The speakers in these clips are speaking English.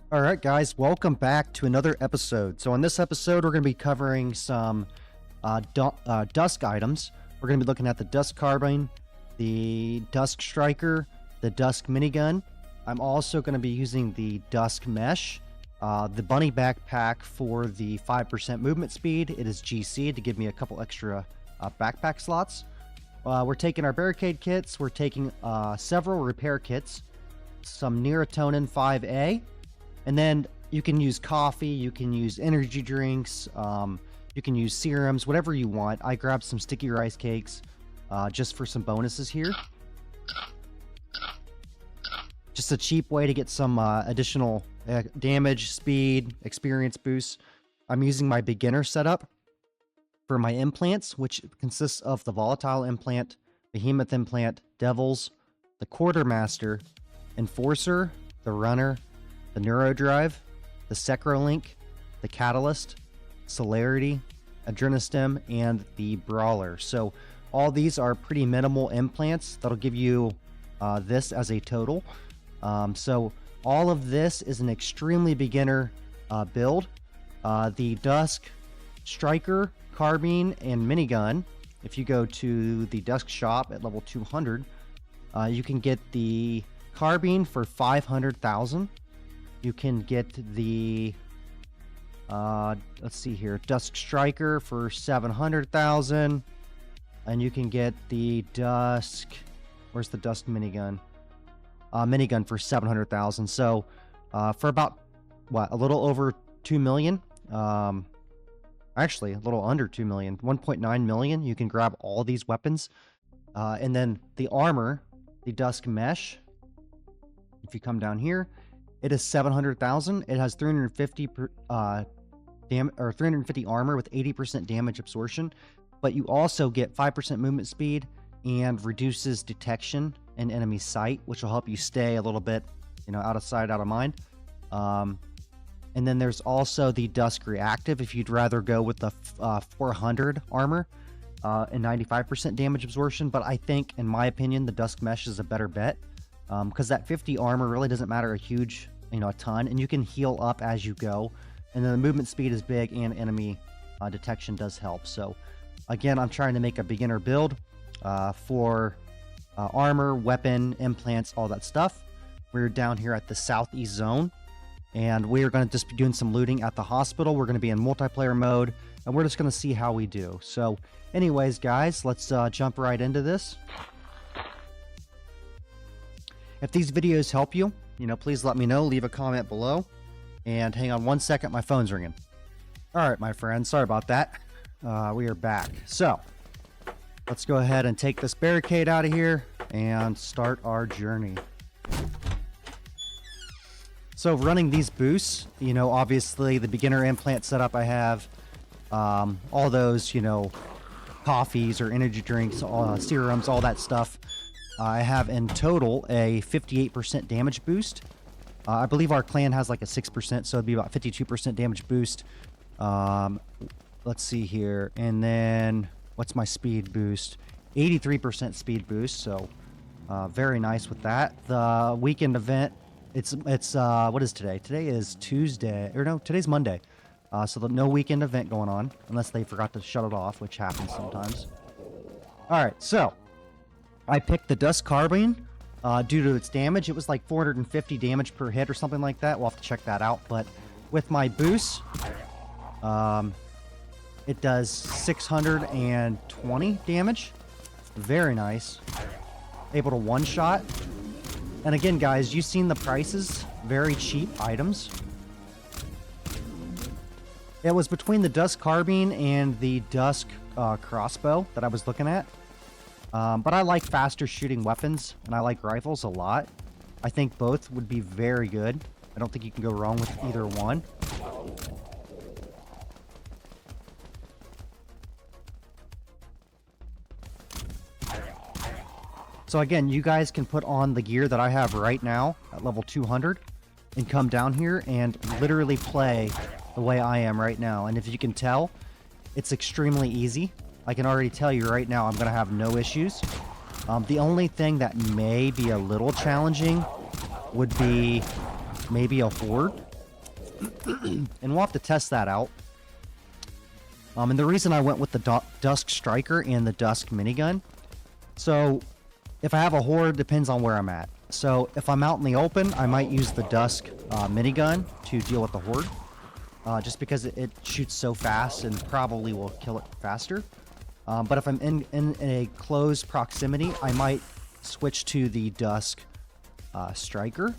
All right, guys, welcome back to another episode. So, on this episode, we're going to be covering some Dusk items. We're going to be looking at the Dusk Carbine, the Dusk Striker, the Dusk Minigun. I'm also going to be using the Dusk Mesh, the Bunny Backpack for the 5% movement speed. It is GC to give me a couple extra backpack slots. We're taking our barricade kits. We're taking several repair kits, some Neuratonin 5A. And then you can use coffee, you can use energy drinks, you can use serums, whatever you want. I grabbed some sticky rice cakes just for some bonuses here. Just a cheap way to get some additional damage, speed, experience boosts. I'm using my beginner setup for my implants, which consists of the volatile implant, behemoth implant, devils, the quartermaster, enforcer, the runner, the Neurodrive, the Secrolink, the Catalyst, Celerity, Adrenostem, and the Brawler. So all these are pretty minimal implants that'll give you this as a total. So all of this is an extremely beginner build. The Dusk Striker, Carbine, and Minigun, if you go to the Dusk shop at level 200, you can get the Carbine for 500,000. You can get the, let's see here, Dusk Striker for 700,000. And you can get the Dusk, where's the Dusk Minigun? Minigun for 700,000. So, for about, what, a little over 2 million? Actually, a little under 2 million, 1.9 million. You can grab all these weapons. And then the armor, the Dusk Mesh, if you come down here, it is 700,000. It has 350 350 armor with 80% damage absorption, but you also get 5% movement speed and reduces detection in enemy sight, which will help you stay a little bit, out of sight, out of mind. And then there's also the Dusk Reactive if you'd rather go with the 400 armor and 95% damage absorption. But I think, in my opinion, the Dusk Mesh is a better bet. Because that 50 armor really doesn't matter a huge, a ton, and you can heal up as you go. And then the movement speed is big, and enemy detection does help. So, again, I'm trying to make a beginner build for armor, weapon, implants, all that stuff. We're down here at the southeast zone, and we're going to just be doing some looting at the hospital. We're going to be in multiplayer mode, and we're just going to see how we do. So, anyways, guys, let's jump right into this. If these videos help you, please let me know. Leave a comment below. And hang on one second, my phone's ringing. All right, my friends, sorry about that. We are back. So, let's go ahead and take this barricade out of here and start our journey. So, running these boosts, obviously the beginner implant setup I have, all those, coffees or energy drinks, serums, all that stuff. I have in total a 58% damage boost. I believe our clan has like a 6%, so it'd be about 52% damage boost. Let's see here. And then, what's my speed boost? 83% speed boost, so very nice with that. The weekend event, it's what is today? Today is Tuesday, or no, today's Monday. So no weekend event going on, unless they forgot to shut it off, which happens sometimes. Alright, so I picked the Dusk Carbine due to its damage. It was like 450 damage per hit or something like that. We'll have to check that out. But with my boost, it does 620 damage. Very nice. Able to one-shot. And again, guys, you've seen the prices. Very cheap items. It was between the Dusk Carbine and the Dusk crossbow that I was looking at. But I like faster shooting weapons, and I like rifles a lot. I think both would be very good. I don't think you can go wrong with either one. So again, you guys can put on the gear that I have right now at level 200 and come down here and literally play the way I am right now. And if you can tell, it's extremely easy. I can already tell you right now I'm going to have no issues. The only thing that may be a little challenging would be maybe a horde. And we'll have to test that out. And the reason I went with the Dusk Striker and the Dusk minigun, so if I have a horde, depends on where I'm at. So if I'm out in the open, I might use the Dusk minigun to deal with the horde, just because it shoots so fast and probably will kill it faster. But if I'm in a close proximity, I might switch to the Dusk Striker,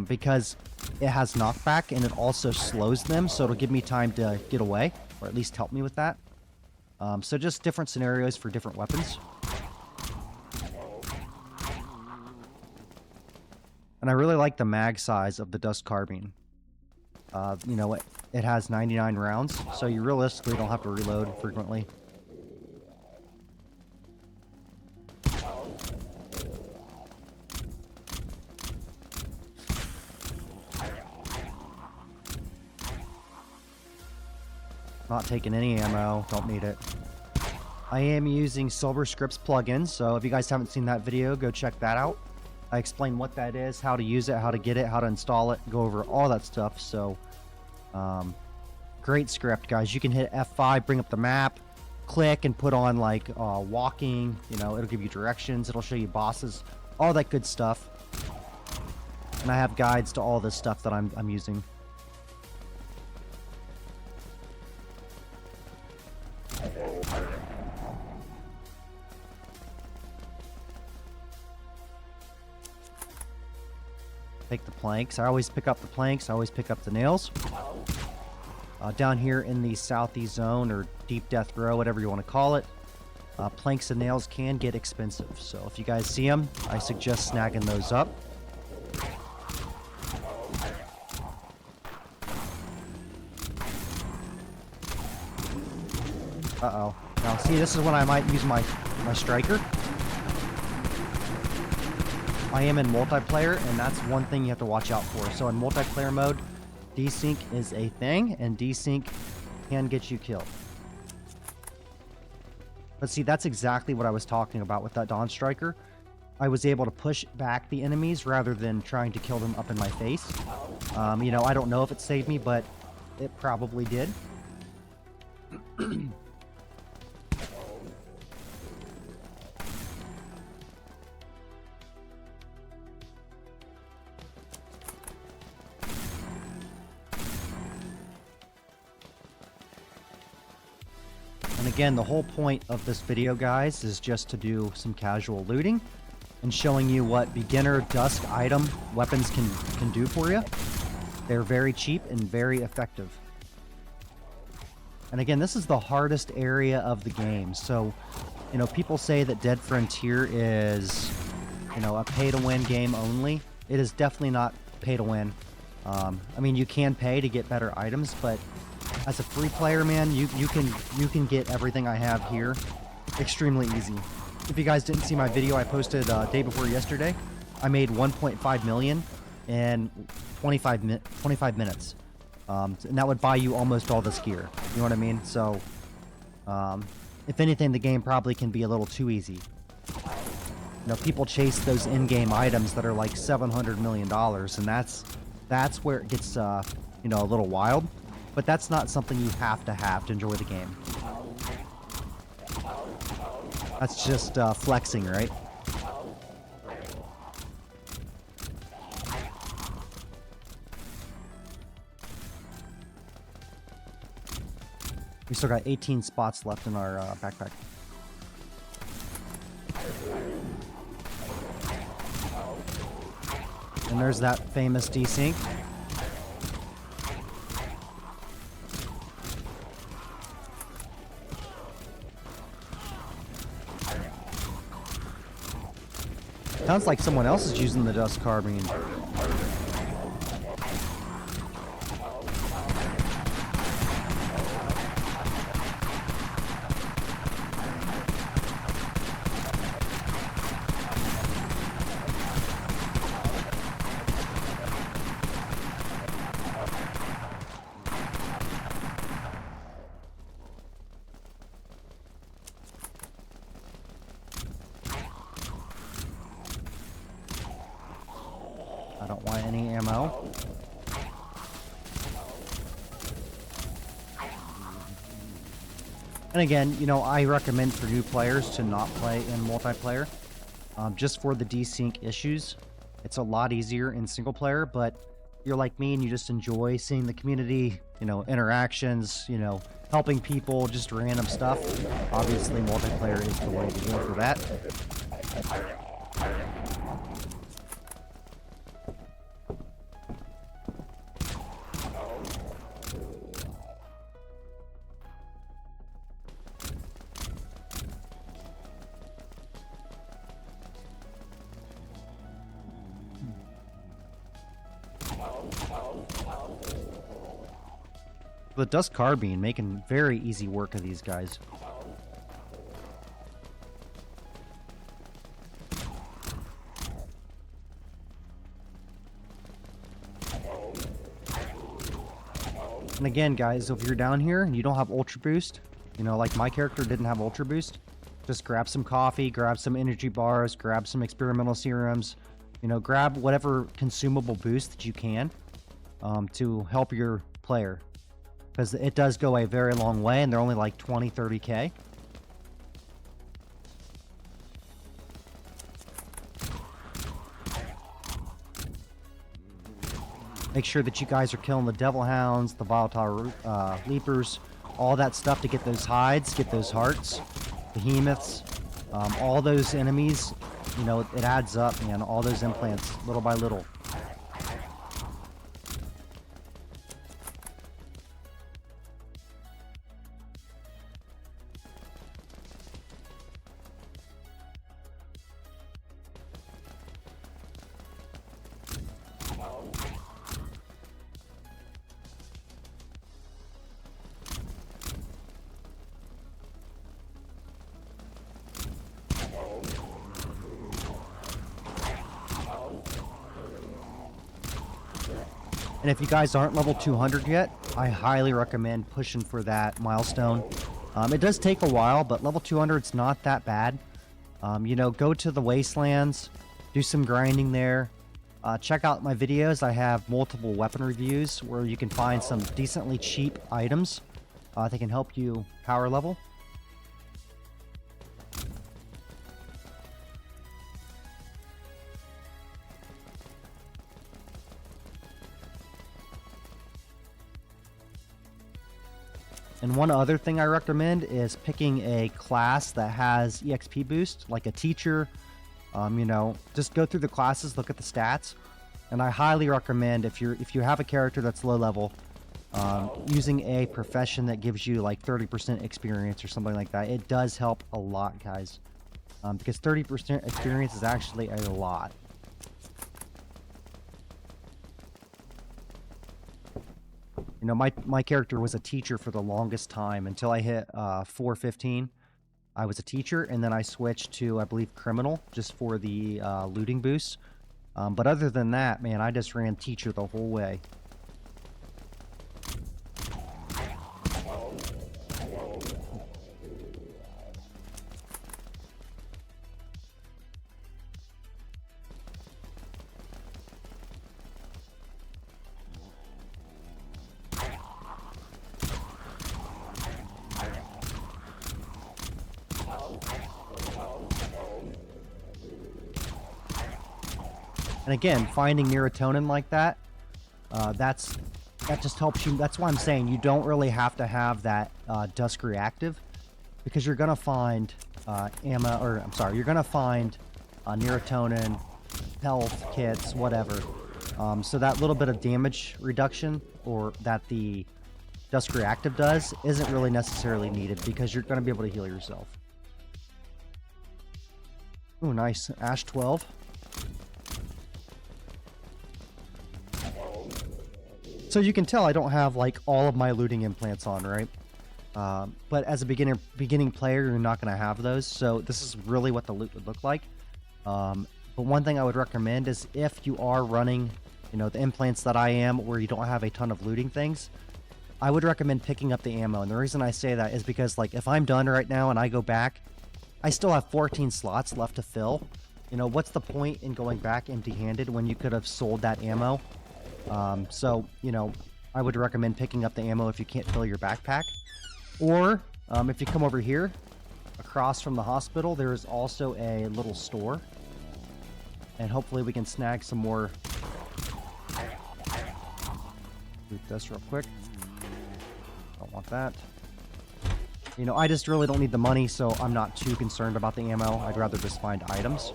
because it has knockback and it also slows them, so it'll give me time to get away, or at least help me with that. So just different scenarios for different weapons. And I really like the mag size of the Dusk Carbine. You know, it has 99 rounds, so you realistically don't have to reload frequently. Not taking any ammo, don't need it. I am using Silver Scripts plugin, so if you guys haven't seen that video, go check that out. I explain what that is, how to use it, how to get it, how to install it, go over all that stuff. So, great script, guys. You can hit F5, bring up the map, click and put on like walking, you know, it'll give you directions, it'll show you bosses, all that good stuff. And I have guides to all this stuff that I'm using. Take the planks. I always pick up the planks. I always pick up the nails. Down here in the southeast zone, or deep death row, whatever you want to call it, planks and nails can get expensive. So if you guys see them, I suggest snagging those up. Uh-oh. Now see, this is when I might use my striker. I am in multiplayer, and that's one thing you have to watch out for. So in multiplayer mode, desync is a thing, and desync can get you killed. But see, that's exactly what I was talking about with that Dawn Striker. I was able to push back the enemies rather than trying to kill them up in my face. You know, I don't know if it saved me, but it probably did. And again, the whole point of this video, guys, is just to do some casual looting and showing you what beginner Dusk item weapons can do for you. They're very cheap and very effective. And again, this is the hardest area of the game. So, you know, people say that Dead Frontier is, you know, a pay-to-win game only. It is definitely not pay-to-win. I mean, you can pay to get better items, but as a free player, man, you can get everything I have here extremely easy. If you guys didn't see my video I posted day before yesterday, I made 1.5 million in 25 minutes. And that would buy you almost all this gear. You know what I mean? So, if anything, the game probably can be a little too easy. You know, people chase those in-game items that are like $700 million, and that's where it gets, you know, a little wild. But that's not something you have to enjoy the game. That's just flexing, right? We still got 18 spots left in our backpack. And there's that famous desync. Sounds like someone else is using the Dusk Carbine. I don't want any ammo. And again, you know, I recommend for new players to not play in multiplayer, just for the desync issues. It's a lot easier in single player, but you're like me and you just enjoy seeing the community, you know, interactions, you know, helping people, just random stuff. Obviously, multiplayer is the way to go for that. The Dusk Carbine making very easy work of these guys. And again, guys, if you're down here and you don't have Ultra Boost, you know, like my character didn't have Ultra Boost, just grab some coffee, grab some energy bars, grab some experimental serums, you know, grab whatever consumable boost that you can to help your player. Because it does go a very long way, and they're only like 20, 30k. Make sure that you guys are killing the Devil Hounds, the Volatile Leapers, all that stuff to get those hides, get those hearts, Behemoths, all those enemies. You know, it adds up, man, all those implants, little by little. And if you guys aren't level 200 yet, I highly recommend pushing for that milestone. It does take a while, but level 200 is not that bad. You know, go to the Wastelands, do some grinding there. Check out my videos. I have multiple weapon reviews where you can find some decently cheap items that can help you power level. And one other thing I recommend is picking a class that has EXP boost, like a teacher. You know, just go through the classes, look at the stats, and I highly recommend if you have a character that's low level, using a profession that gives you like 30% experience or something like that. It does help a lot, guys, because 30% experience is actually a lot. You know, my character was a teacher for the longest time until I hit 415. I was a teacher, and then I switched to, I believe, criminal, just for the looting boost. But other than that, man, I just ran teacher the whole way. And again, finding serotonin like that, that just helps you. That's why I'm saying you don't really have to have that Dusk reactive, because you're gonna find you're gonna find serotonin, health kits, whatever. So that little bit of damage reduction, or that the Dusk reactive does, isn't really necessarily needed, because you're gonna be able to heal yourself. Ooh, nice. Ash 12. So you can tell I don't have like all of my looting implants on, right? But as a beginning player, you're not going to have those. So this is really what the loot would look like. But one thing I would recommend is, if you are running, you know, the implants that I am, where you don't have a ton of looting things, I would recommend picking up the ammo. And the reason I say that is because, like, if I'm done right now and I go back, I still have 14 slots left to fill. You know, what's the point in going back empty-handed when you could have sold that ammo? So, you know, I would recommend picking up the ammo if you can't fill your backpack. Or If you come over here, across from the hospital, there is also a little store. And hopefully we can snag some more. Loot this real quick. Don't want that. You know, I just really don't need the money, so I'm not too concerned about the ammo. I'd rather just find items.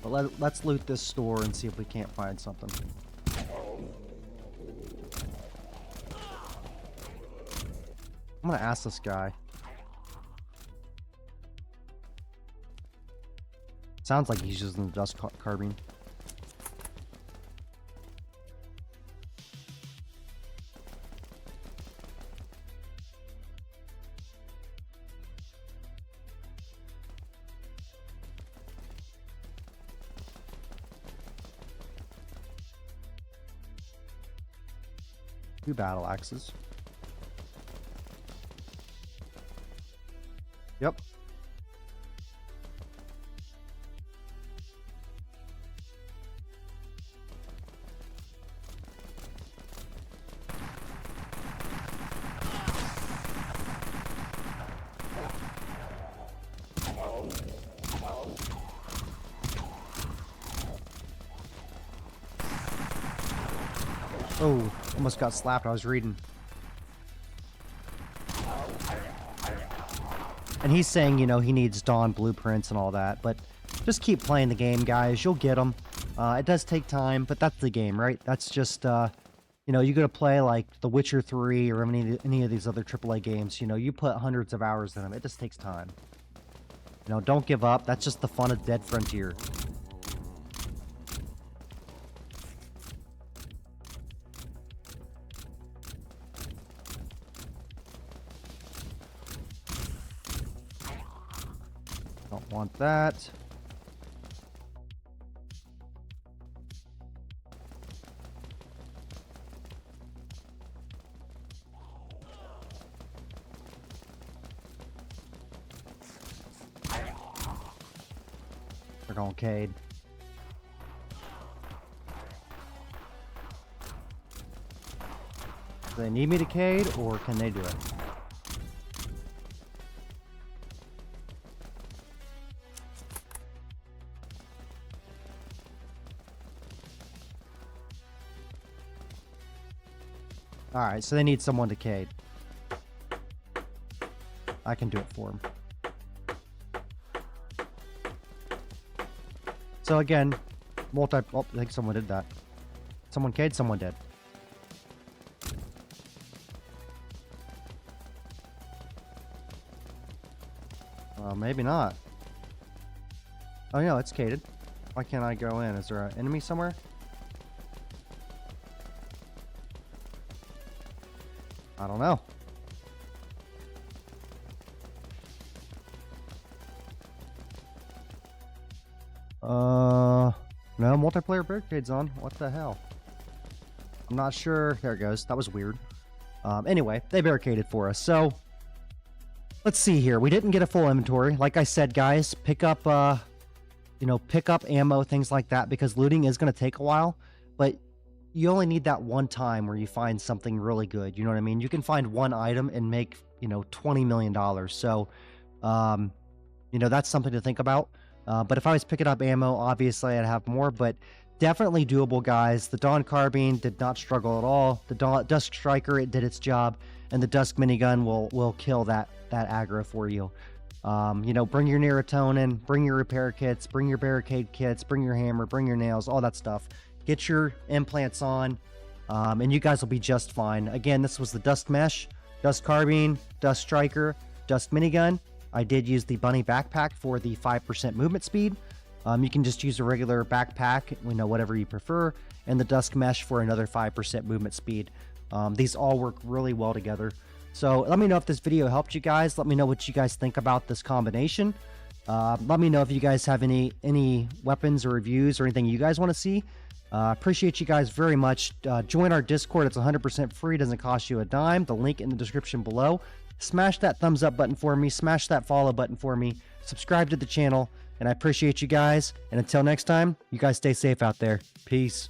But let's loot this store and see if we can't find something. I'm gonna ask this guy. Sounds like he's using the Dusk carbine. Two battle axes. Yep. Oh, almost got slapped. I was reading. And he's saying, you know, he needs Dawn blueprints and all that, but just keep playing the game, guys. You'll get them. It does take time, but that's the game, right? That's just, you know, you go to play like The Witcher 3 or any of these other AAA games, you know, you put hundreds of hours in them. It just takes time. You know, don't give up. That's just the fun of Dead Frontier. Don't want that. We're going Cade. Do they need me to Cade, or can they do it? Alright, so they need someone to Cade. I can do it for them. So again, oh, I think someone did that. Someone Cade, someone did. Maybe not. Oh, no, it's Caded. Why can't I go in? Is there an enemy somewhere? I don't know. No, multiplayer barricade's on. What the hell? I'm not sure. There it goes. That was weird. Anyway, they barricaded for us. So, let's see here. We didn't get a full inventory. Like I said, guys, pick up, you know, pick up ammo, things like that, because looting is going to take a while. But you only need that one time where you find something really good. You know what I mean? You can find one item and make, you know, $20 million. So, you know, that's something to think about. But if I was picking up ammo, obviously I'd have more, but definitely doable, guys. The Dawn carbine did not struggle at all. The Dusk striker, it did its job, and the Dusk minigun will kill that aggro for you. You know, bring your Neurotonin, bring your repair kits, bring your barricade kits, bring your hammer, bring your nails, all that stuff. Get your implants on, and you guys will be just fine. Again, this was the Dusk mesh, Dusk carbine, Dusk striker, Dusk minigun. I did use the bunny backpack for the 5% movement speed. You can just use a regular backpack, you know, whatever you prefer, and the Dusk mesh for another 5% movement speed. These all work really well together. So let me know if this video helped you guys. Let me know what you guys think about this combination. Let me know if you guys have any weapons or reviews or anything you guys want to see. Appreciate you guys very much. Join our Discord. It's 100% free. Doesn't cost you a dime. The link in the description below. Smash that thumbs up button for me. Smash that follow button for me. Subscribe to the channel. And I appreciate you guys. And until next time, you guys stay safe out there. Peace.